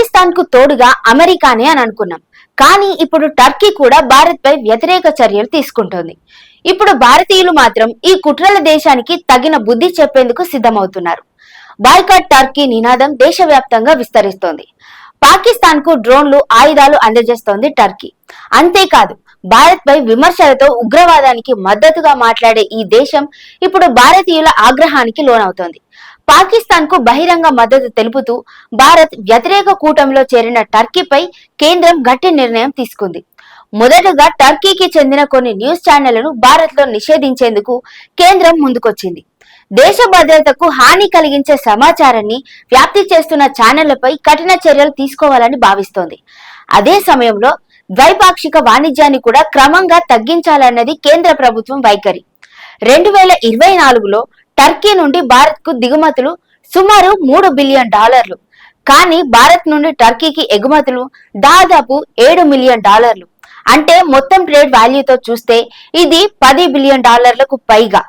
పాకిస్తాన్ కు తోడుగా అమెరికానే అని అనుకున్నాం. కానీ ఇప్పుడు టర్కీ కూడా భారత్ పై వ్యతిరేక చర్యలు తీసుకుంటోంది. ఇప్పుడు భారతీయులు మాత్రం ఈ కుట్రల దేశానికి తగిన బుద్ధి చెప్పేందుకు సిద్ధమవుతున్నారు. బాయ్కాట్ టర్కీ నినాదం దేశవ్యాప్తంగా విస్తరిస్తోంది. పాకిస్తాన్ కు డ్రోన్లు, ఆయుధాలు అందజేస్తోంది టర్కీ. అంతేకాదు, భారత్ పై విమర్శలతో ఉగ్రవాదానికి మద్దతుగా మాట్లాడే ఈ దేశం ఇప్పుడు భారతీయుల ఆగ్రహానికి లోనవుతోంది. పాకిస్తాన్ కు బహిరంగ మద్దతు తెలుపుతూ భారత్ వ్యతిరేక కూటమిలో చేరిన టర్కీపై కేంద్రం గట్టి నిర్ణయం తీసుకుంది. మొదటగా టర్కీకి చెందిన కొన్ని న్యూస్ ఛానళ్లను భారత్ లో నిషేధించేందుకు కేంద్రం ముందుకొచ్చింది. దేశ భద్రతకు హాని కలిగించే సమాచారాన్ని వ్యాప్తి చేస్తున్న ఛానళ్లపై కఠిన చర్యలు తీసుకోవాలని భావిస్తోంది. అదే సమయంలో ద్వైపాక్షిక వాణిజ్యాన్ని కూడా క్రమంగా తగ్గించాలన్నది కేంద్ర ప్రభుత్వం వైఖరి. 2024లో టర్కీ నుండి భారత్ కు దిగుమతులు సుమారు $3 బిలియన్. కానీ భారత్ నుండి టర్కీకి ఎగుమతులు దాదాపు $7 మిలియన్. అంటే మొత్తం ట్రేడ్ వాల్యూతో చూస్తే ఇది $10 బిలియన్ పైగా.